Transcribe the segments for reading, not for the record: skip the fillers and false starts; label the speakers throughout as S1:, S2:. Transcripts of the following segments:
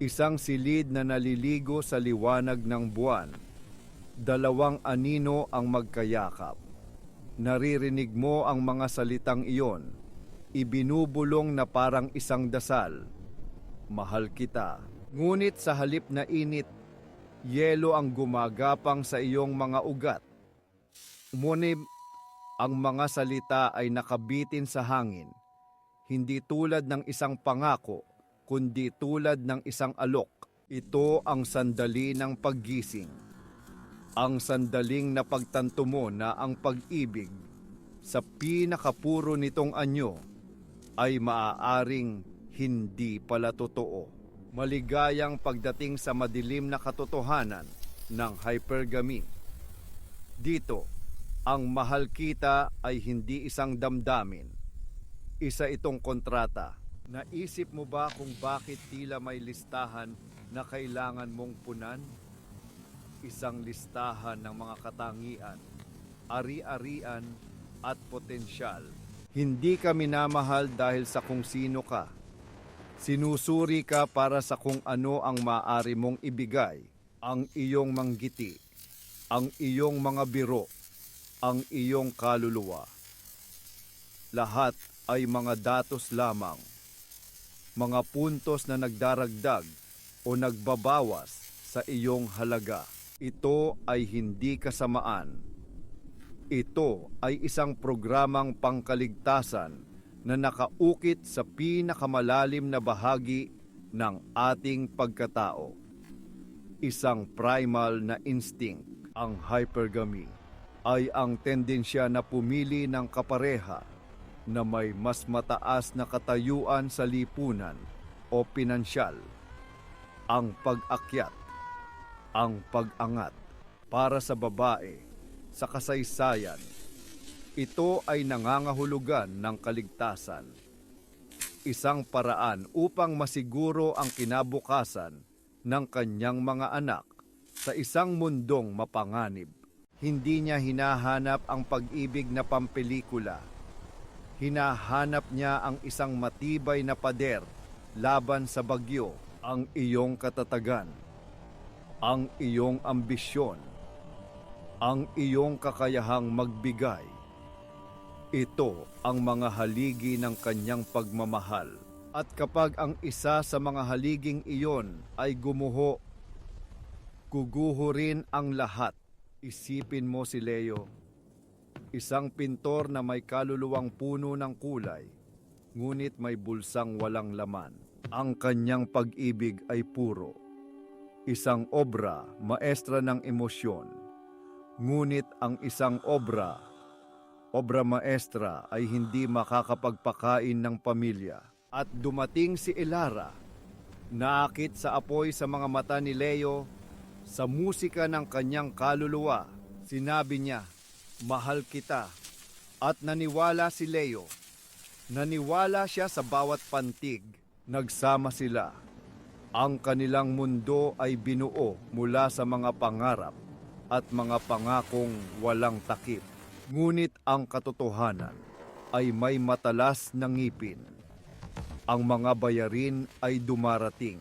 S1: Isang silid na naliligo sa liwanag ng buwan. Dalawang anino ang magkayakap. Naririnig mo ang mga salitang iyon. Ibinubulong na parang isang dasal. Mahal kita. Ngunit sa halip na init, yelo ang gumagapang sa iyong mga ugat. Ngunit ang mga salita ay nakabitin sa hangin. Hindi tulad ng isang pangako, kundi tulad ng isang alok. Ito ang sandali ng paggising. Ang sandaling napagtanto mo na ang pag-ibig sa pinakapuro nitong anyo ay maaaring hindi pala totoo. Maligayang pagdating sa madilim na katotohanan ng hypergamy. Dito, ang mahal kita ay hindi isang damdamin. Isa itong kontrata. Naisip mo ba kung bakit tila may listahan na kailangan mong punan? Isang listahan ng mga katangian, ari-arian at potensyal. Hindi ka minamahal dahil sa kung sino ka. Sinusuri ka para sa kung ano ang maaari mong ibigay, ang iyong manggiti, ang iyong mga biro, ang iyong kaluluwa. Lahat ay mga datos lamang, mga puntos na nagdaragdag o nagbabawas sa iyong halaga. Ito ay hindi kasamaan. Ito ay isang programang pangkaligtasan na nakaukit sa pinakamalalim na bahagi ng ating pagkatao. Isang primal na instinct. Ang hypergamy ay ang tendensya na pumili ng kapareha na may mas mataas na katayuan sa lipunan o pinansyal. Ang pag-akyat, ang pag-angat para sa babae sa kasaysayan. Ito ay nangangahulugan ng kaligtasan. Isang paraan upang masiguro ang kinabukasan ng kanyang mga anak sa isang mundong mapanganib. Hindi niya hinahanap ang pag-ibig na pampelikula. Hinahanap niya ang isang matibay na pader laban sa bagyo, ang iyong katatagan, ang iyong ambisyon, ang iyong kakayahang magbigay. Ito ang mga haligi ng kanyang pagmamahal. At kapag ang isa sa mga haliging iyon ay gumuho, guguho rin ang lahat. Isipin mo si Leo, isang pintor na may kaluluwang puno ng kulay, ngunit may bulsang walang laman. Ang kanyang pag-ibig ay puro. Isang obra, maestra ng emosyon. Ngunit ang isang obra maestra ay hindi makakapagpakain ng pamilya. At dumating si Elara, naakit sa apoy sa mga mata ni Leo, sa musika ng kanyang kaluluwa. Sinabi niya, mahal kita. At naniwala si Leo. Naniwala siya sa bawat pantig. Nagsama sila. Ang kanilang mundo ay binuo mula sa mga pangarap at mga pangakong walang takip. Ngunit ang katotohanan ay may matalas na ngipin. Ang mga bayarin ay dumarating.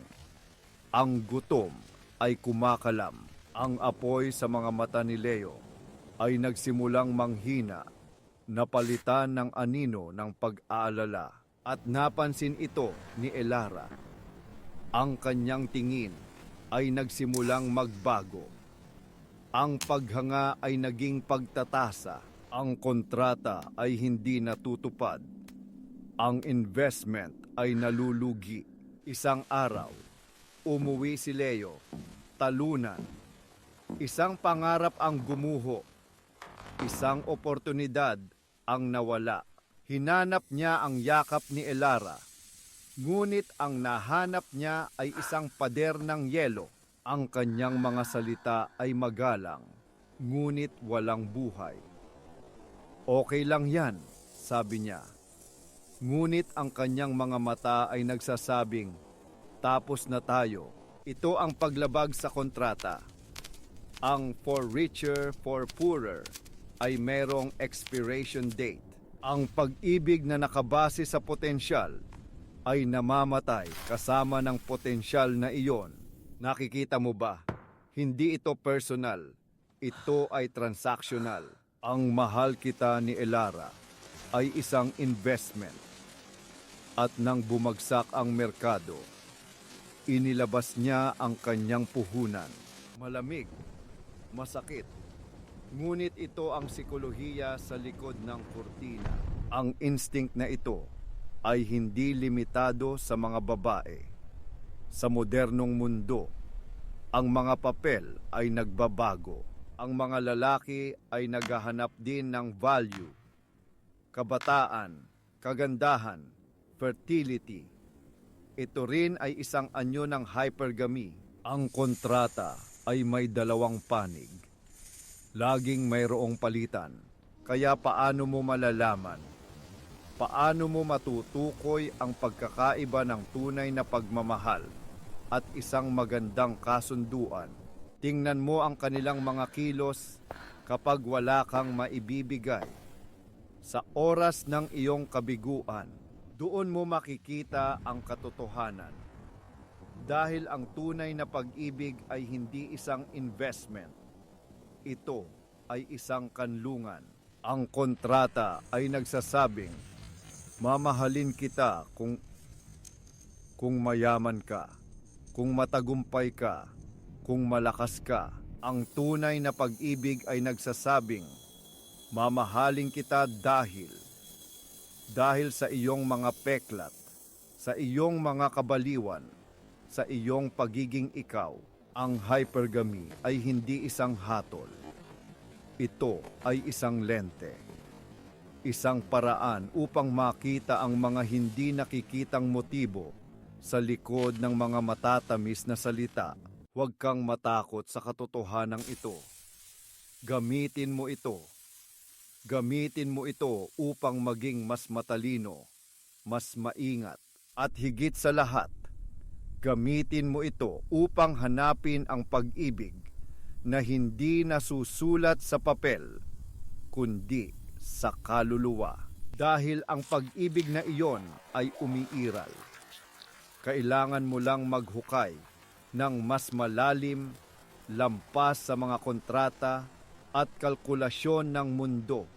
S1: Ang gutom ay kumakalam. Ang apoy sa mga mata ni Leo ay nagsimulang manghina, napalitan ng anino ng pag-aalala. At napansin ito ni Elara. Ang kanyang tingin ay nagsimulang magbago. Ang paghanga ay naging pagtatasa. Ang kontrata ay hindi natutupad. Ang investment ay nalulugi. Isang araw, umuwi si Leo, talunan. Isang pangarap ang gumuho. Isang oportunidad ang nawala. Hinanap niya ang yakap ni Elara. Ngunit ang nahanap niya ay isang pader ng yelo. Ang kanyang mga salita ay magalang, ngunit walang buhay. Okay lang yan, sabi niya. Ngunit ang kanyang mga mata ay nagsasabing, tapos na tayo. Ito ang paglabag sa kontrata. Ang for richer, for poorer ay merong expiration date. Ang pag-ibig na nakabase sa potensyal ay namamatay kasama ng potensyal na iyon. Nakikita mo ba? Hindi ito personal. Ito ay transactional. Ang mahal kita ni Elara ay isang investment. At nang bumagsak ang merkado, inilabas niya ang kanyang puhunan. Malamig, masakit. Ngunit ito ang sikolohiya sa likod ng kurtina. Ang instinct na ito ay hindi limitado sa mga babae. Sa modernong mundo, ang mga papel ay nagbabago. Ang mga lalaki ay naghahanap din ng value, kabataan, kagandahan, fertility. Ito rin ay isang anyo ng hypergamy. Ang kontrata ay may dalawang panig. Laging mayroong palitan. Kaya paano mo malalaman? Paano mo matutukoy ang pagkakaiba ng tunay na pagmamahal at isang magandang kasunduan? Tingnan mo ang kanilang mga kilos kapag wala kang maibibigay. Sa oras ng iyong kabiguan, doon mo makikita ang katotohanan. Dahil ang tunay na pag-ibig ay hindi isang investment. Ito ay isang kanlungan. Ang kontrata ay nagsasabing, mamahalin kita kung mayaman ka, kung matagumpay ka, kung malakas ka. Ang tunay na pag-ibig ay nagsasabing, mamahalin kita dahil sa iyong mga peklat, sa iyong mga kabaliwan, sa iyong pagiging ikaw. Ang hypergamy ay hindi isang hatol. Ito ay isang lente. Isang paraan upang makita ang mga hindi nakikitang motibo sa likod ng mga matatamis na salita. Huwag kang matakot sa katotohanan ito. Gamitin mo ito. Gamitin mo ito upang maging mas matalino, mas maingat, at higit sa lahat, gamitin mo ito upang hanapin ang pag-ibig na hindi nasusulat sa papel, kundi sa kaluluwa. Dahil ang pag-ibig na iyon ay umiiral. Kailangan mo lang maghukay ng mas malalim, lampas sa mga kontrata at kalkulasyon ng mundo.